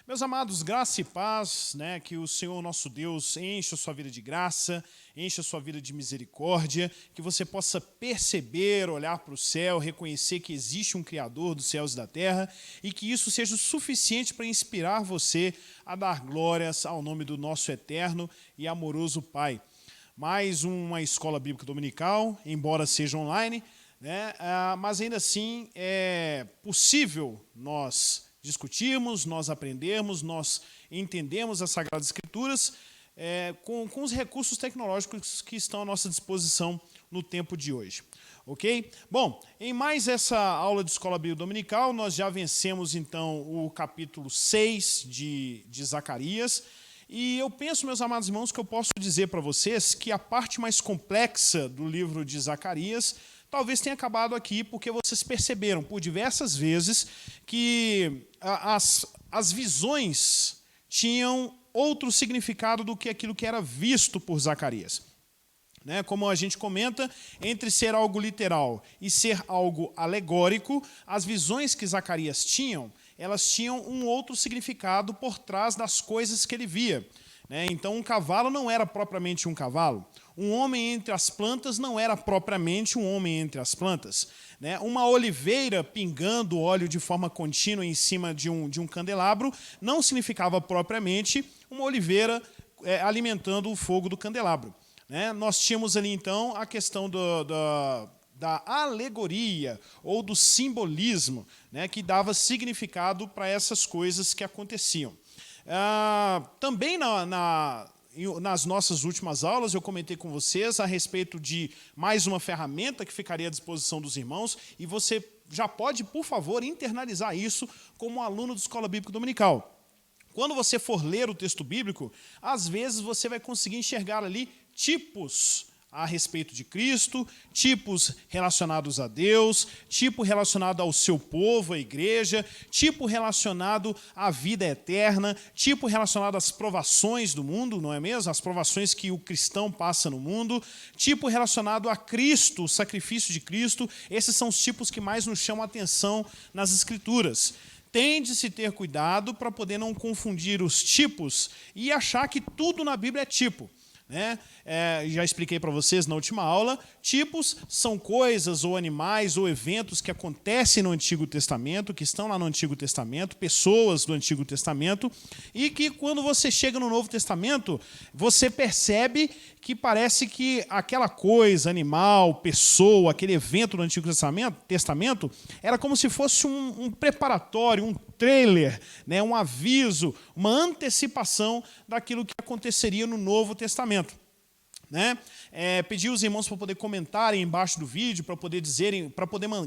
Meus amados, graça e paz, né, que o Senhor nosso Deus encha a sua vida de graça, encha a sua vida de misericórdia, que você possa perceber, olhar para o céu, reconhecer que existe um Criador dos céus e da terra e que isso seja o suficiente para inspirar você a dar glórias ao nome do nosso eterno e amoroso Pai. Mais uma escola bíblica dominical, embora seja online, né, mas ainda assim é possível nós discutirmos, nós aprendermos, nós entendemos as Sagradas Escrituras com os recursos tecnológicos que estão à nossa disposição no tempo de hoje. Ok? Bom, em mais essa aula de Escola Bíblica Dominical, nós já vencemos então o capítulo 6 de Zacarias, e eu penso, meus amados irmãos, que eu posso dizer para vocês que a parte mais complexa do livro de Zacarias talvez tenha acabado aqui, porque vocês perceberam por diversas vezes que as visões tinham outro significado do que aquilo que era visto por Zacarias. Né? Como a gente comenta, entre ser algo literal e ser algo alegórico, as visões que Zacarias tinham, elas tinham um outro significado por trás das coisas que ele via. Então, um cavalo não era propriamente um cavalo. Um homem entre as plantas não era propriamente um homem entre as plantas. Uma oliveira pingando óleo de forma contínua em cima de um candelabro não significava propriamente uma oliveira alimentando o fogo do candelabro. Nós tínhamos ali, então, a questão da alegoria ou do simbolismo, que dava significado para essas coisas que aconteciam. Também nas nossas últimas aulas eu comentei com vocês a respeito de mais uma ferramenta que ficaria à disposição dos irmãos, e você já pode, por favor, internalizar isso como aluno de Escola Bíblica Dominical. Quando você for ler o texto bíblico, às vezes você vai conseguir enxergar ali tipos a respeito de Cristo, tipos relacionados a Deus, tipo relacionado ao seu povo, a igreja, tipo relacionado à vida eterna, tipo relacionado às provações do mundo, não é mesmo? As provações que o cristão passa no mundo, tipo relacionado a Cristo, o sacrifício de Cristo. Esses são os tipos que mais nos chamam a atenção nas Escrituras. Tem de se ter cuidado para poder não confundir os tipos e achar que tudo na Bíblia é tipo. Já expliquei para vocês na última aula, tipos são coisas ou animais ou eventos que acontecem no Antigo Testamento, que estão lá no Antigo Testamento, pessoas do Antigo Testamento, e que quando você chega no Novo Testamento, você percebe que parece que aquela coisa, animal, pessoa, aquele evento do Antigo Testamento era como se fosse um preparatório, um trailer, um aviso, uma antecipação daquilo que aconteceria no Novo Testamento. Pedi aos irmãos para poder comentarem embaixo do vídeo, para poder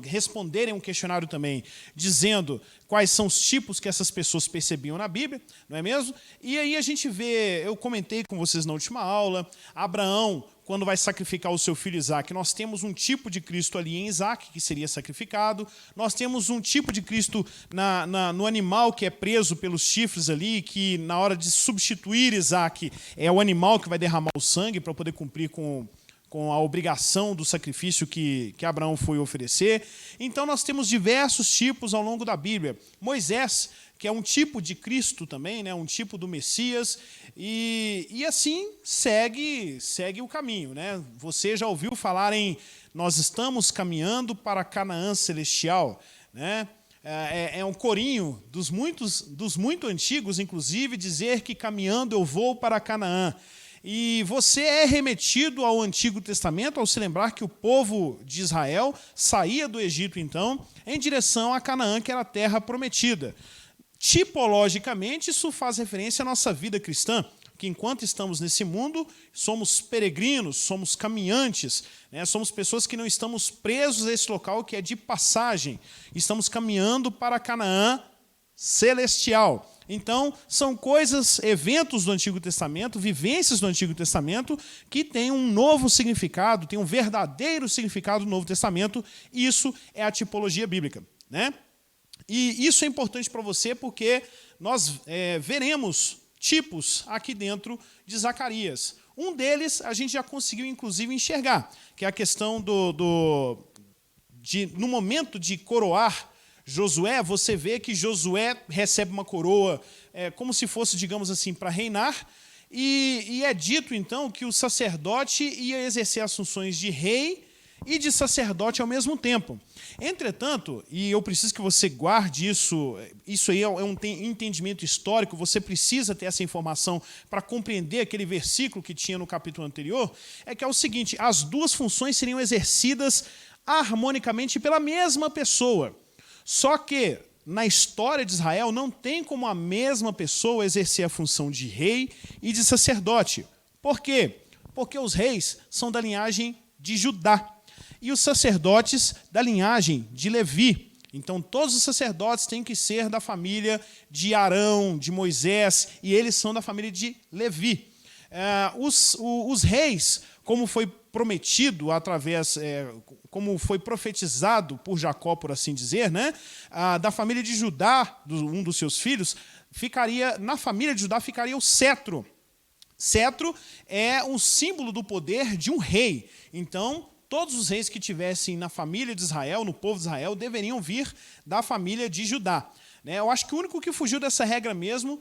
responderem um questionário também, dizendo quais são os tipos que essas pessoas percebiam na Bíblia, não é mesmo? E aí a gente vê, eu comentei com vocês na última aula, Abraão, quando vai sacrificar o seu filho Isaque, nós temos um tipo de Cristo ali em Isaque, que seria sacrificado. Nós temos um tipo de Cristo no animal que é preso pelos chifres ali, que na hora de substituir Isaque, é o animal que vai derramar o sangue para poder cumprir com a obrigação do sacrifício que Abraão foi oferecer. Então nós temos diversos tipos ao longo da Bíblia. Moisés, que é um tipo de Cristo também, um tipo do Messias, e assim segue o caminho. Você já ouviu falar em nós estamos caminhando para Canaã celestial, É um corinho dos muito antigos, inclusive, dizer que caminhando eu vou para Canaã. E você é remetido ao Antigo Testamento ao se lembrar que o povo de Israel saía do Egito, então, em direção a Canaã, que era a terra prometida. Tipologicamente, isso faz referência à nossa vida cristã, que enquanto estamos nesse mundo, somos peregrinos, somos caminhantes, somos pessoas que não estamos presos a esse local que é de passagem. Estamos caminhando para Canaã celestial. Então, são coisas, eventos do Antigo Testamento, vivências do Antigo Testamento, que têm um novo significado, têm um verdadeiro significado do Novo Testamento. Isso é a tipologia bíblica. E isso é importante para você porque nós veremos tipos aqui dentro de Zacarias. Um deles a gente já conseguiu, inclusive, enxergar, que é a questão no momento de coroar Josué, você vê que Josué recebe uma coroa como se fosse, digamos assim, para reinar, e é dito, então, que o sacerdote ia exercer as funções de rei e de sacerdote ao mesmo tempo. Entretanto, e eu preciso que você guarde isso aí é um entendimento histórico, você precisa ter essa informação para compreender aquele versículo que tinha no capítulo anterior, é que é o seguinte, as duas funções seriam exercidas harmonicamente pela mesma pessoa. Só que, na história de Israel, não tem como a mesma pessoa exercer a função de rei e de sacerdote. Por quê? Porque os reis são da linhagem de Judá e os sacerdotes da linhagem de Levi. Então, todos os sacerdotes têm que ser da família de Arão, de Moisés, e eles são da família de Levi. Os reis, como foi prometido como foi profetizado por Jacó, por assim dizer, né? Da família de Judá, um dos seus filhos, na família de Judá ficaria o cetro. Cetro é um símbolo do poder de um rei. Então, todos os reis que tivessem na família de Israel, no povo de Israel, deveriam vir da família de Judá. Eu acho que o único que fugiu dessa regra mesmo,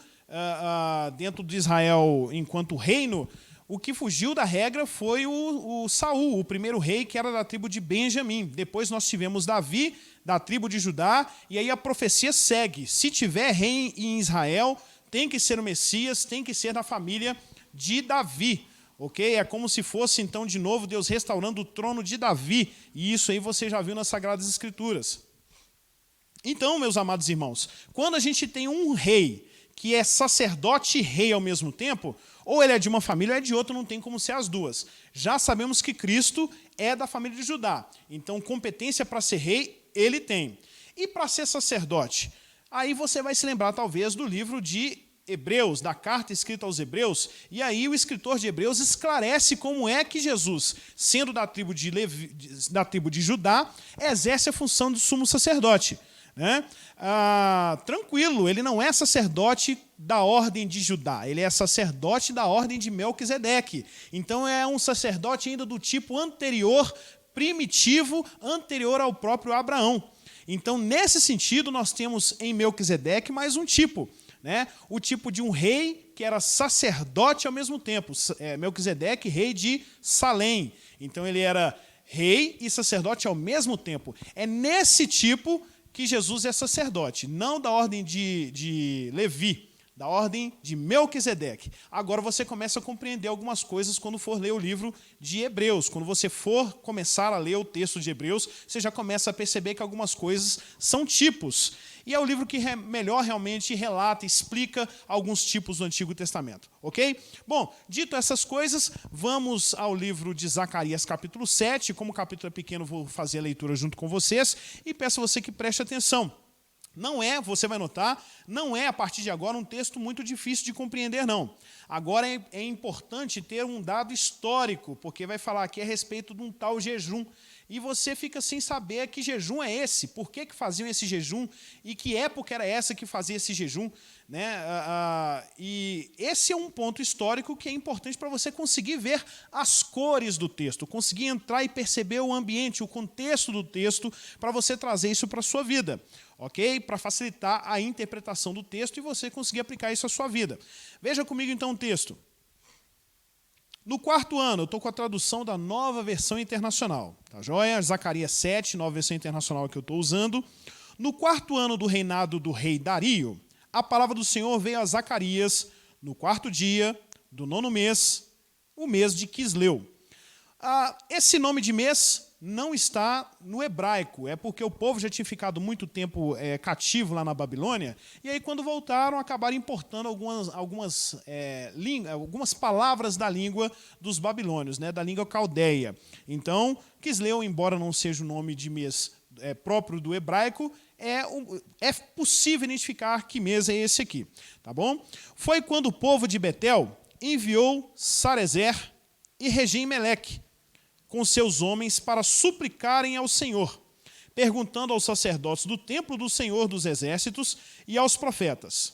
dentro de Israel enquanto reino, o que fugiu da regra foi o Saul, o primeiro rei, que era da tribo de Benjamim. Depois nós tivemos Davi, da tribo de Judá, e aí a profecia segue. Se tiver rei em Israel, tem que ser o Messias, tem que ser da família de Davi. Ok? É como se fosse, então, de novo, Deus restaurando o trono de Davi. E isso aí você já viu nas Sagradas Escrituras. Então, meus amados irmãos, quando a gente tem um rei que é sacerdote e rei ao mesmo tempo, ou ele é de uma família ou é de outra, não tem como ser as duas. Já sabemos que Cristo é da família de Judá. Então, competência para ser rei, ele tem. E para ser sacerdote? Aí você vai se lembrar, talvez, do livro de Hebreus, da carta escrita aos Hebreus, e aí o escritor de Hebreus esclarece como é que Jesus, sendo da tribo de Judá, exerce a função de sumo sacerdote. Tranquilo, ele não é sacerdote da ordem de Judá, ele é sacerdote da ordem de Melquisedeque. Então é um sacerdote ainda do tipo anterior, primitivo, anterior ao próprio Abraão. Então, nesse sentido, nós temos em Melquisedeque mais um tipo. O tipo de um rei que era sacerdote ao mesmo tempo. Melquisedeque, rei de Salém. Então ele era rei e sacerdote ao mesmo tempo. É nesse tipo que Jesus é sacerdote, não da ordem de Levi, da ordem de Melquisedeque. Agora você começa a compreender algumas coisas quando for ler o livro de Hebreus. Quando você for começar a ler o texto de Hebreus, você já começa a perceber que algumas coisas são tipos. E é o livro que melhor realmente relata, explica alguns tipos do Antigo Testamento. Ok? Bom, dito essas coisas, vamos ao livro de Zacarias, capítulo 7. Como o capítulo é pequeno, vou fazer a leitura junto com vocês e peço a você que preste atenção. Você vai notar, não é a partir de agora um texto muito difícil de compreender, não. Agora é importante ter um dado histórico, porque vai falar aqui a respeito de um tal jejum. E você fica sem saber que jejum é esse, por que faziam esse jejum e que época era essa que fazia esse jejum. E esse é um ponto histórico que é importante para você conseguir ver as cores do texto, conseguir entrar e perceber o ambiente, o contexto do texto, para você trazer isso para a sua vida. Ok? Para facilitar a interpretação do texto e você conseguir aplicar isso à sua vida. Veja comigo então o texto. No 4º ano, eu estou com a tradução da Nova Versão Internacional. Tá joia? Zacarias 7, Nova Versão Internacional que eu estou usando. No 4º ano do reinado do rei Dario, a palavra do Senhor veio a Zacarias no 4º dia do 9º mês, o mês de Quisleu. Esse nome de mês não está no hebraico, é porque o povo já tinha ficado muito tempo cativo lá na Babilônia, e aí quando voltaram acabaram importando algumas palavras da língua dos babilônios, da língua caldeia. Então, Quisleu, embora não seja o nome de mês próprio do hebraico, é possível identificar que mês é esse aqui. Tá bom? Foi quando o povo de Betel enviou Sarezer e Regem-Meleque com seus homens para suplicarem ao Senhor, perguntando aos sacerdotes do templo do Senhor dos Exércitos e aos profetas: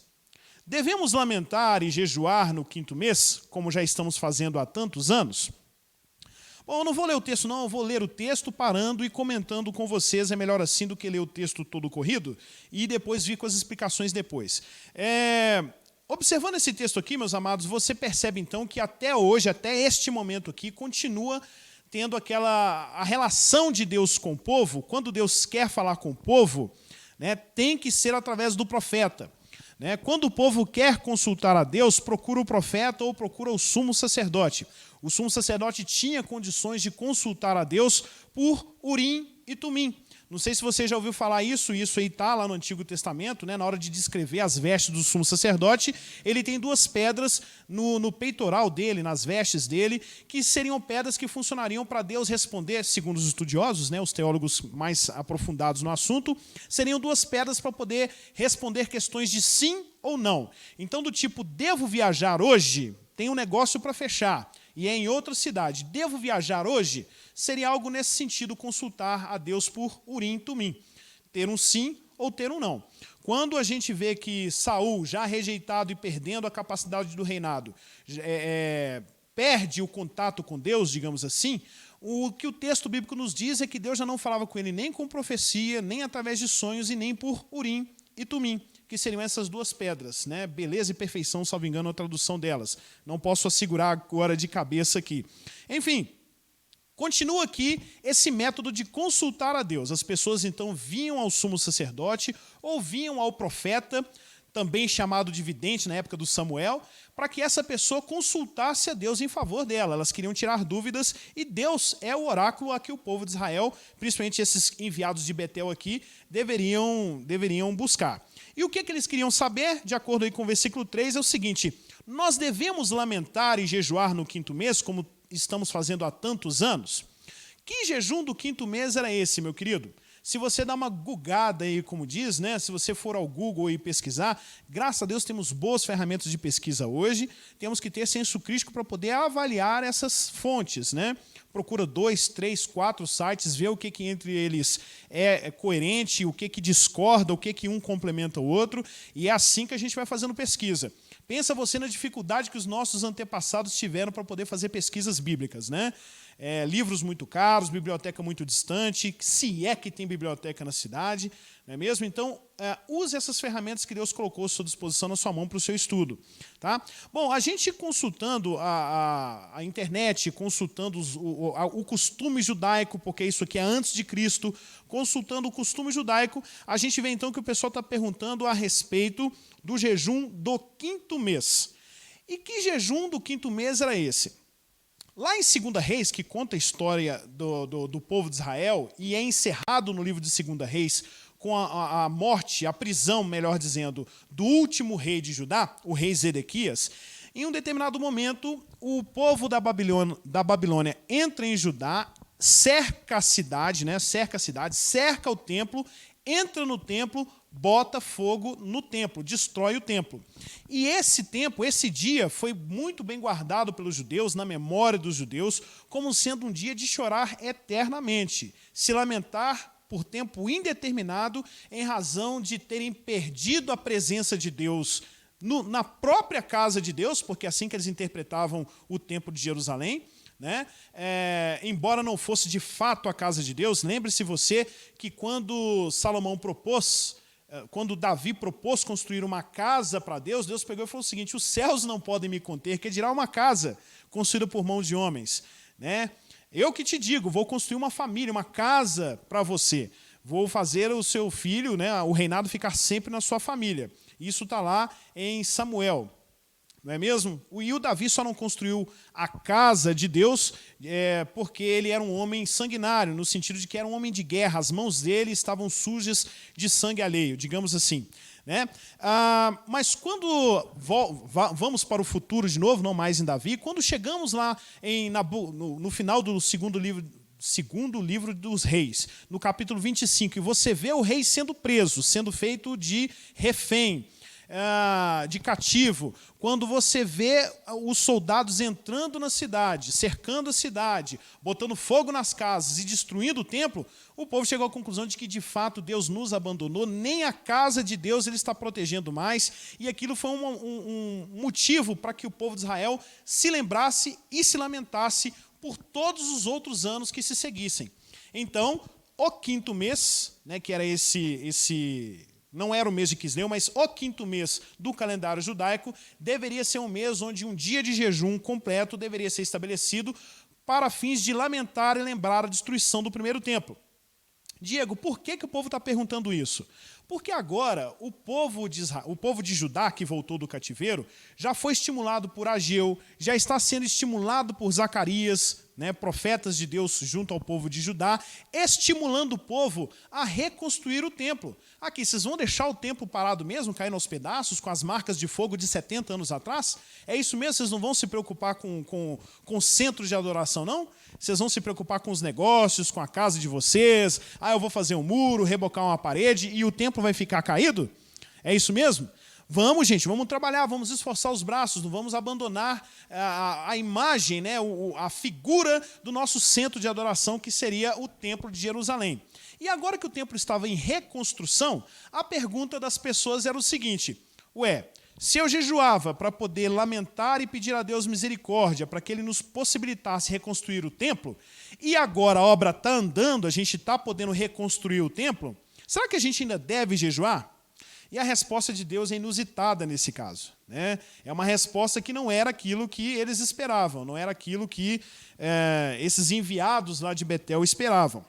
devemos lamentar e jejuar no 5º mês, como já estamos fazendo há tantos anos? Bom, eu não vou ler o texto, não, eu vou ler o texto parando e comentando com vocês, é melhor assim do que ler o texto todo corrido e depois vir com as explicações depois. Observando esse texto aqui, meus amados, você percebe então que até hoje, até este momento aqui, continua tendo a relação de Deus com o povo. Quando Deus quer falar com o povo, né, tem que ser através do profeta. Né? Quando o povo quer consultar a Deus, procura o profeta ou procura o sumo sacerdote. O sumo sacerdote tinha condições de consultar a Deus por Urim e Tumim. Não sei se você já ouviu falar isso aí está lá no Antigo Testamento, né? Na hora de descrever as vestes do sumo sacerdote, ele tem duas pedras no peitoral dele, nas vestes dele, que seriam pedras que funcionariam para Deus responder, segundo os estudiosos, né, os teólogos mais aprofundados no assunto, seriam duas pedras para poder responder questões de sim ou não. Então, do tipo, devo viajar hoje? Tem um negócio para fechar e é em outra cidade. Devo viajar hoje? Seria algo nesse sentido, consultar a Deus por Urim e Tumim. Ter um sim ou ter um não. Quando a gente vê que Saul, já rejeitado e perdendo a capacidade do reinado, perde o contato com Deus, digamos assim, o que o texto bíblico nos diz é que Deus já não falava com ele nem com profecia, nem através de sonhos e nem por Urim e Tumim, que seriam essas duas pedras, né? Beleza e perfeição, salvo engano, a tradução delas. Não posso assegurar agora de cabeça aqui. Enfim, continua aqui esse método de consultar a Deus. As pessoas, então, vinham ao sumo sacerdote ou vinham ao profeta, também chamado de vidente na época do Samuel, para que essa pessoa consultasse a Deus em favor dela. Elas queriam tirar dúvidas e Deus é o oráculo a que o povo de Israel, principalmente esses enviados de Betel aqui, deveriam buscar. E o que eles queriam saber, de acordo aí com o versículo 3, é o seguinte: nós devemos lamentar e jejuar no 5º mês, como estamos fazendo há tantos anos? Que jejum do 5º mês era esse, meu querido? Se você dá uma googada aí, como diz, né? Se você for ao Google e pesquisar, graças a Deus temos boas ferramentas de pesquisa hoje, temos que ter senso crítico para poder avaliar essas fontes, né? Procura 2, 3, 4 sites, vê o que entre eles é coerente, o que discorda, o que um complementa o outro, e é assim que a gente vai fazendo pesquisa. Pensa você na dificuldade que os nossos antepassados tiveram para poder fazer pesquisas bíblicas, né? Livros muito caros, biblioteca muito distante, se é que tem biblioteca na cidade, não é mesmo? Então, use essas ferramentas que Deus colocou à sua disposição, na sua mão, para o seu estudo. Tá? Bom, a gente consultando a internet, consultando o costume judaico, porque isso aqui é antes de Cristo, consultando o costume judaico, a gente vê então que o pessoal está perguntando a respeito do jejum do 5º mês. E que jejum do 5º mês era esse? Lá em 2 Reis, que conta a história do povo de Israel, e é encerrado no livro de 2 Reis com a morte, a prisão, melhor dizendo, do último rei de Judá, o rei Zedequias, em um determinado momento, o povo da Babilônia entra em Judá, cerca a cidade, cerca o templo, entra no templo, bota fogo no templo, destrói o templo. E esse dia, foi muito bem guardado pelos judeus, na memória dos judeus, como sendo um dia de chorar eternamente, se lamentar por tempo indeterminado, em razão de terem perdido a presença de Deus na própria casa de Deus, porque é assim que eles interpretavam o templo de Jerusalém, né? Embora não fosse de fato a casa de Deus, lembre-se você que quando Davi propôs construir uma casa para Deus, Deus pegou e falou o seguinte: os céus não podem me conter, que dirá uma casa construída por mãos de homens, né? Eu que te digo, vou construir uma família, uma casa para você. Vou fazer o seu filho, né, o reinado ficar sempre na sua família. Isso está lá em Samuel, não é mesmo? E o Davi só não construiu a casa de Deus porque ele era um homem sanguinário, no sentido de que era um homem de guerra. As mãos dele estavam sujas de sangue alheio, digamos assim. Né? Mas quando vamos para o futuro de novo, não mais em Davi, quando chegamos lá no final do segundo livro dos reis, no capítulo 25, e você vê o rei sendo preso, sendo feito de refém, de cativo, quando você vê os soldados entrando na cidade, cercando a cidade, botando fogo nas casas e destruindo o templo, o povo chegou à conclusão de que, de fato, Deus nos abandonou, nem a casa de Deus ele está protegendo mais, e aquilo foi um motivo para que o povo de Israel se lembrasse e se lamentasse por todos os outros anos que se seguissem. Então, o quinto mês, né, que era não era o mês de Quisleu, mas o quinto mês do calendário judaico, deveria ser um mês onde um dia de jejum completo deveria ser estabelecido para fins de lamentar e lembrar a destruição do primeiro templo. Diego, por que o povo está perguntando isso? Porque agora o povo de Judá, que voltou do cativeiro, já foi estimulado por Ageu, já está sendo estimulado por Zacarias, né, profetas de Deus junto ao povo de Judá, estimulando o povo a reconstruir o templo. Aqui, vocês vão deixar o templo parado mesmo, caindo aos pedaços, com as marcas de fogo de 70 anos atrás? É isso mesmo? Vocês não vão se preocupar com centros de adoração, não? Vocês vão se preocupar com os negócios, com a casa de vocês? Eu vou fazer um muro, rebocar uma parede e o templo vai ficar caído? É isso mesmo? Vamos, gente, vamos trabalhar, vamos esforçar os braços, não vamos abandonar a imagem, né, a figura do nosso centro de adoração, que seria o Templo de Jerusalém. E agora que o templo estava em reconstrução, a pergunta das pessoas era o seguinte: se eu jejuava para poder lamentar e pedir a Deus misericórdia, para que Ele nos possibilitasse reconstruir o templo, e agora a obra está andando, a gente está podendo reconstruir o templo, será que a gente ainda deve jejuar? E a resposta de Deus é inusitada nesse caso, né? É uma resposta que não era aquilo que eles esperavam, não era aquilo que esses enviados lá de Betel esperavam.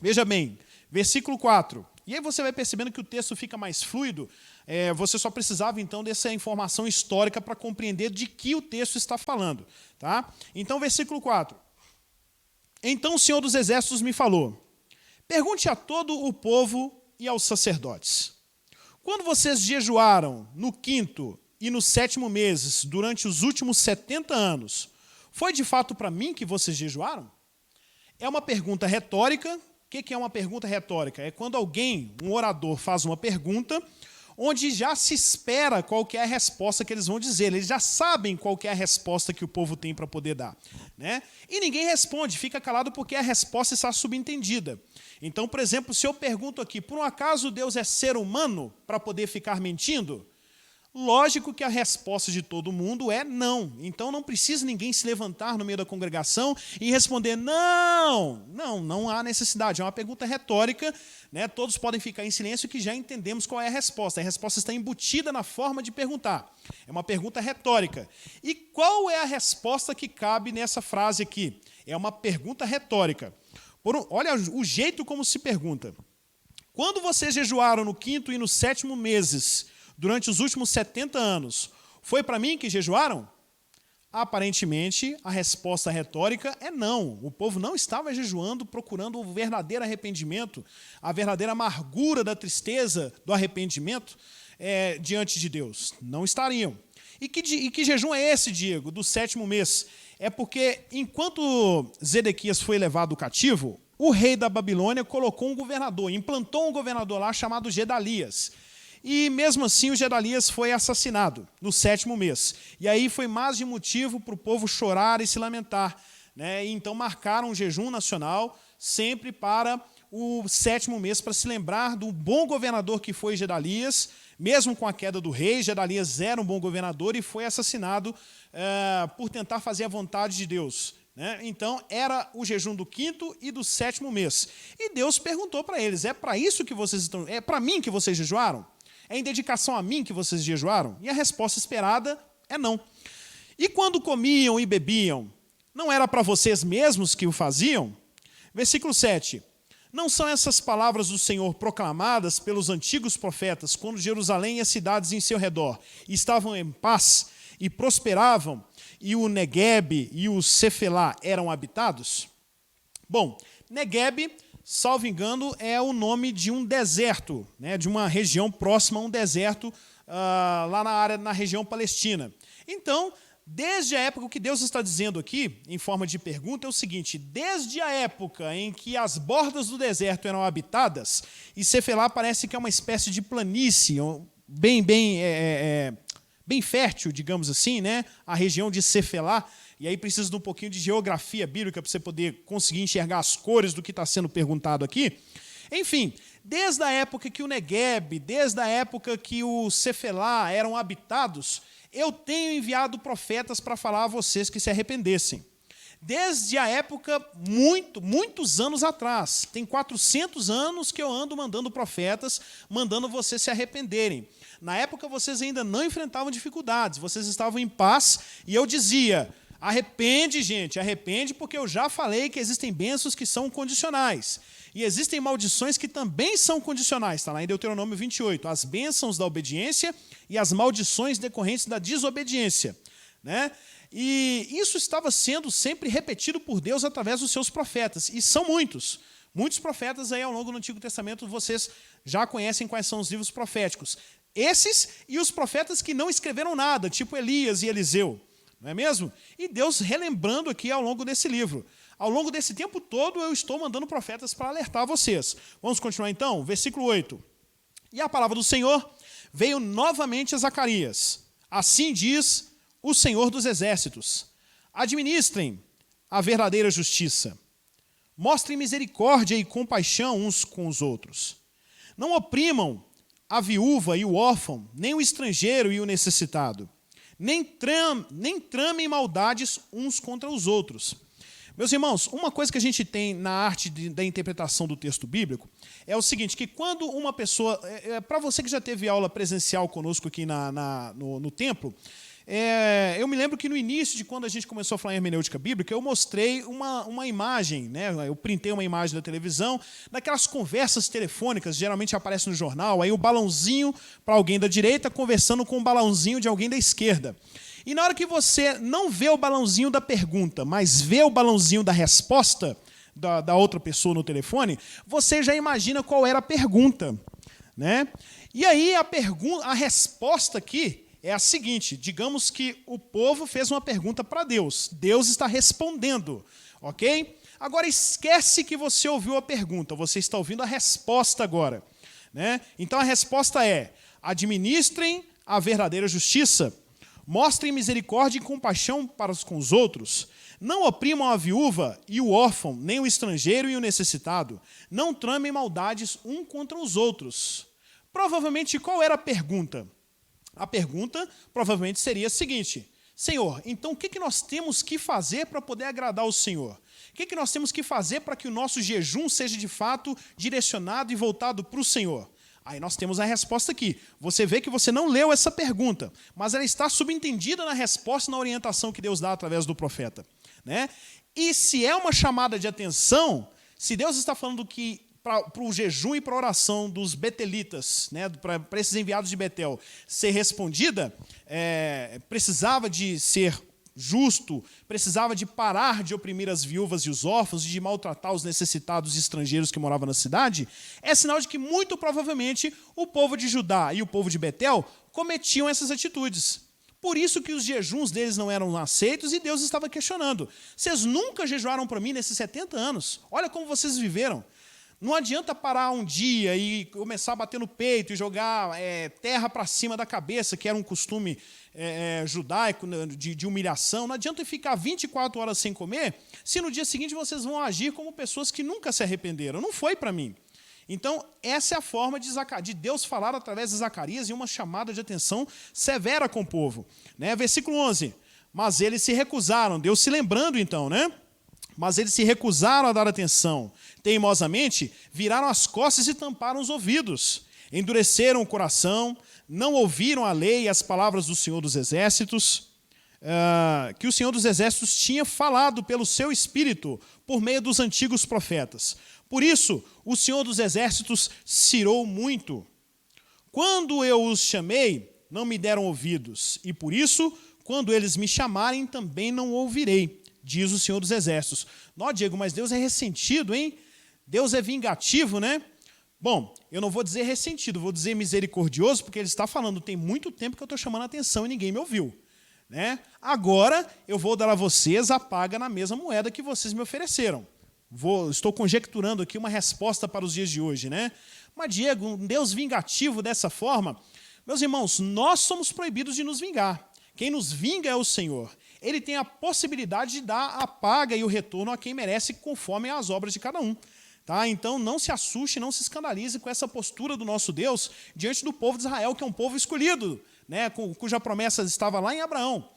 Veja bem, versículo 4. E aí você vai percebendo que o texto fica mais fluido. Você só precisava, então, dessa informação histórica para compreender de que o texto está falando. Tá? Então, versículo 4. Então o Senhor dos Exércitos me falou: pergunte a todo o povo e aos sacerdotes: quando vocês jejuaram no quinto e no sétimo meses, durante os últimos 70 anos, foi de fato para mim que vocês jejuaram? É uma pergunta retórica. O que é uma pergunta retórica? É quando alguém, um orador, faz uma pergunta onde já se espera qual que é a resposta que eles vão dizer. Eles já sabem qual que é a resposta que o povo tem para poder dar, né? E ninguém responde, fica calado porque a resposta está subentendida. Então, por exemplo, se eu pergunto aqui: por um acaso Deus é ser humano para poder ficar mentindo? Lógico que a resposta de todo mundo é não. Então não precisa ninguém se levantar no meio da congregação e responder não. Não há necessidade. É uma pergunta retórica, né? Todos podem ficar em silêncio que já entendemos qual é a resposta. A resposta está embutida na forma de perguntar. É uma pergunta retórica. E qual é a resposta que cabe nessa frase aqui? É uma pergunta retórica. Olha o jeito como se pergunta. Quando vocês jejuaram no quinto e no sétimo meses, durante os últimos 70 anos, foi para mim que jejuaram? Aparentemente, a resposta retórica é não. O povo não estava jejuando procurando o verdadeiro arrependimento, a verdadeira amargura da tristeza do arrependimento diante de Deus. Não estariam. E que jejum é esse, Diego, do sétimo mês? É porque, enquanto Zedequias foi levado cativo, o rei da Babilônia colocou um governador, implantou um governador lá chamado Gedalias. E mesmo assim o Gedalias foi assassinado no sétimo mês. E aí foi mais de motivo para o povo chorar e se lamentar, né? E então marcaram um jejum nacional sempre para o sétimo mês, para se lembrar do bom governador que foi Gedalias. Mesmo com a queda do rei, Gedalias era um bom governador e foi assassinado por tentar fazer a vontade de Deus, né? Então, era o jejum do quinto e do sétimo mês. E Deus perguntou para eles: é para isso que vocês estão? É para mim que vocês jejuaram? É em dedicação a mim que vocês jejuaram? E a resposta esperada é não. E quando comiam e bebiam, não era para vocês mesmos que o faziam? Versículo 7. Não são essas palavras do Senhor proclamadas pelos antigos profetas, quando Jerusalém e as cidades em seu redor estavam em paz e prosperavam, e o Neguebe e o Cefelá eram habitados? Bom, Neguebe, salvo engano, é o nome de um deserto, né, de uma região próxima a um deserto, lá na região palestina. Então, desde a época, o que Deus está dizendo aqui, em forma de pergunta, é o seguinte: desde a época em que as bordas do deserto eram habitadas, e Cefelá parece que é uma espécie de planície, bem fértil, digamos assim, né? A região de Cefelá. E aí precisa de um pouquinho de geografia bíblica para você poder conseguir enxergar as cores do que está sendo perguntado aqui. Enfim, desde a época que o Neguebe, desde a época que o Cefelá eram habitados, eu tenho enviado profetas para falar a vocês que se arrependessem. Desde a época, muitos anos atrás. Tem 400 anos que eu ando mandando profetas, mandando vocês se arrependerem. Na época, vocês ainda não enfrentavam dificuldades, vocês estavam em paz, e eu dizia, arrepende, gente, arrepende, porque eu já falei que existem bênçãos que são condicionais. E existem maldições que também são condicionais, está lá em Deuteronômio 28, as bênçãos da obediência e as maldições decorrentes da desobediência, né? E isso estava sendo sempre repetido por Deus através dos seus profetas, e são muitos. Muitos profetas aí ao longo do Antigo Testamento, vocês já conhecem quais são os livros proféticos. Esses e os profetas que não escreveram nada, tipo Elias e Eliseu, não é mesmo? E Deus relembrando aqui ao longo desse livro. Ao longo desse tempo todo, eu estou mandando profetas para alertar vocês. Vamos continuar então? Versículo 8. E a palavra do Senhor veio novamente a Zacarias. Assim diz o Senhor dos Exércitos: administrem a verdadeira justiça. Mostrem misericórdia e compaixão uns com os outros. Não oprimam a viúva e o órfão, nem o estrangeiro e o necessitado. Nem tramem maldades uns contra os outros. Meus irmãos, uma coisa que a gente tem na arte da interpretação do texto bíblico é o seguinte, que quando uma pessoa... Para você que já teve aula presencial conosco aqui no templo, eu me lembro que no início de quando a gente começou a falar em hermenêutica bíblica, eu mostrei uma imagem, né? Eu printei uma imagem da televisão, daquelas conversas telefônicas, geralmente aparece no jornal, aí o balãozinho para alguém da direita conversando com o balãozinho de alguém da esquerda. E na hora que você não vê o balãozinho da pergunta, mas vê o balãozinho da resposta da outra pessoa no telefone, você já imagina qual era a pergunta, né? E aí a resposta aqui é a seguinte: digamos que o povo fez uma pergunta para Deus. Deus está respondendo, ok? Agora esquece que você ouviu a pergunta, você está ouvindo a resposta agora, né? Então a resposta é: administrem a verdadeira justiça. Mostrem misericórdia e compaixão para com os outros. Não oprimam a viúva e o órfão, nem o estrangeiro e o necessitado. Não tramem maldades um contra os outros. Provavelmente, qual era a pergunta? A pergunta provavelmente seria a seguinte: Senhor, então o que nós temos que fazer para poder agradar o Senhor? O que nós temos que fazer para que o nosso jejum seja de fato direcionado e voltado para o Senhor? Aí nós temos a resposta aqui. Você vê que você não leu essa pergunta, mas ela está subentendida na resposta e na orientação que Deus dá através do profeta, né? E se é uma chamada de atenção, se Deus está falando que para o jejum e para a oração dos betelitas, né, para esses enviados de Betel ser respondida, precisava de ser justo, precisava de parar de oprimir as viúvas e os órfãos e de maltratar os necessitados e estrangeiros que moravam na cidade, é sinal de que muito provavelmente o povo de Judá e o povo de Betel cometiam essas atitudes. Por isso que os jejuns deles não eram aceitos e Deus estava questionando. Vocês nunca jejuaram para mim nesses 70 anos? Olha como vocês viveram. Não adianta parar um dia e começar a bater no peito e jogar terra para cima da cabeça, que era um costume judaico de humilhação. Não adianta ficar 24 horas sem comer, se no dia seguinte vocês vão agir como pessoas que nunca se arrependeram. Não foi para mim. Então, essa é a forma de Deus falar através de Zacarias e uma chamada de atenção severa com o povo, né? Versículo 11. Mas eles se recusaram, Deus se lembrando então, né? Mas eles se recusaram a dar atenção. Teimosamente, viraram as costas e tamparam os ouvidos. Endureceram o coração, não ouviram a lei e as palavras do Senhor dos Exércitos, que o Senhor dos Exércitos tinha falado pelo seu Espírito, por meio dos antigos profetas. Por isso, o Senhor dos Exércitos se irou muito. Quando eu os chamei, não me deram ouvidos, e por isso, quando eles me chamarem, também não ouvirei, diz o Senhor dos Exércitos. Não, Diego, mas Deus é ressentido, hein? Deus é vingativo, né? Bom, eu não vou dizer ressentido, vou dizer misericordioso, porque ele está falando, tem muito tempo que eu estou chamando a atenção e ninguém me ouviu, né? Agora eu vou dar a vocês a paga na mesma moeda que vocês me ofereceram. Estou conjecturando aqui uma resposta para os dias de hoje, né? Mas, Diego, um Deus vingativo dessa forma, meus irmãos, nós somos proibidos de nos vingar. Quem nos vinga é o Senhor. Ele tem a possibilidade de dar a paga e o retorno a quem merece, conforme as obras de cada um. Tá? Então, não se assuste, não se escandalize com essa postura do nosso Deus diante do povo de Israel, que é um povo escolhido, né? Cuja promessa estava lá em Abraão.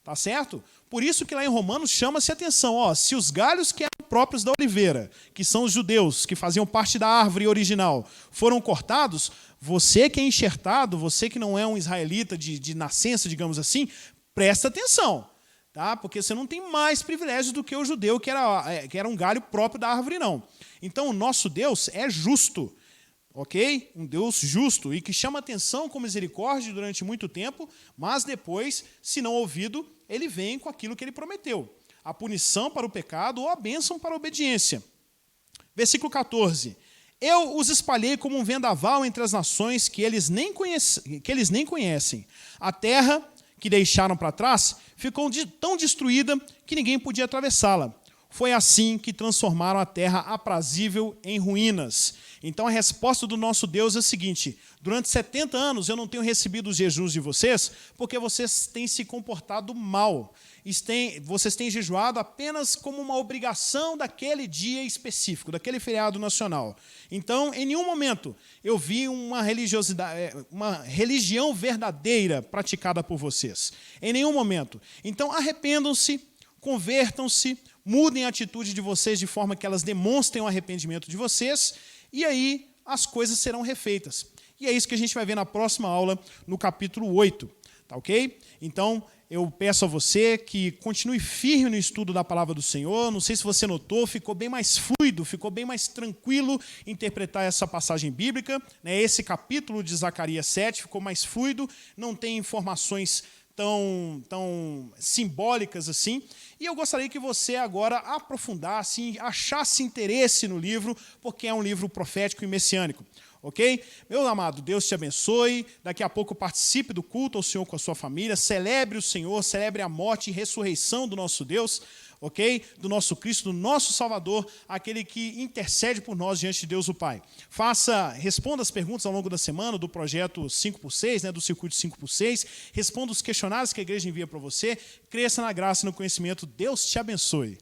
Tá certo? Por isso que lá em Romanos chama-se atenção. Ó, se os galhos que eram próprios da oliveira, que são os judeus, que faziam parte da árvore original, foram cortados, você que é enxertado, você que não é um israelita de nascença, digamos assim, presta atenção. Tá? Porque você não tem mais privilégios do que o judeu, que era um galho próprio da árvore, não. Então, o nosso Deus é justo. Ok? Um Deus justo e que chama atenção com misericórdia durante muito tempo, mas depois, se não ouvido, ele vem com aquilo que ele prometeu. A punição para o pecado ou a bênção para a obediência. Versículo 14. Eu os espalhei como um vendaval entre as nações que eles nem conhecem. A terra que deixaram para trás ficou tão destruída que ninguém podia atravessá-la. Foi assim que transformaram a terra aprazível em ruínas. Então a resposta do nosso Deus é a seguinte: durante 70 anos eu não tenho recebido os jejuns de vocês porque vocês têm se comportado mal. Vocês têm jejuado apenas como uma obrigação daquele dia específico, daquele feriado nacional. Então, em nenhum momento eu vi uma religião verdadeira praticada por vocês. Em nenhum momento. Então, arrependam-se, convertam-se, mudem a atitude de vocês de forma que elas demonstrem o arrependimento de vocês, e aí as coisas serão refeitas. E é isso que a gente vai ver na próxima aula, no capítulo 8. Tá ok? Então, eu peço a você que continue firme no estudo da palavra do Senhor. Não sei se você notou, ficou bem mais fluido, ficou bem mais tranquilo interpretar essa passagem bíblica. Esse capítulo de Zacarias 7 ficou mais fluido, não tem informações tão simbólicas assim. E eu gostaria que você agora aprofundasse, achasse interesse no livro, porque é um livro profético e messiânico. Ok? Meu amado, Deus te abençoe. Daqui a pouco participe do culto ao Senhor com a sua família. Celebre o Senhor, celebre a morte e ressurreição do nosso Deus, ok? Do nosso Cristo, do nosso Salvador, aquele que intercede por nós diante de Deus o Pai. Responda as perguntas ao longo da semana do projeto 5x6, do circuito 5x6. Responda os questionários que a igreja envia para você. Cresça na graça e no conhecimento. Deus te abençoe.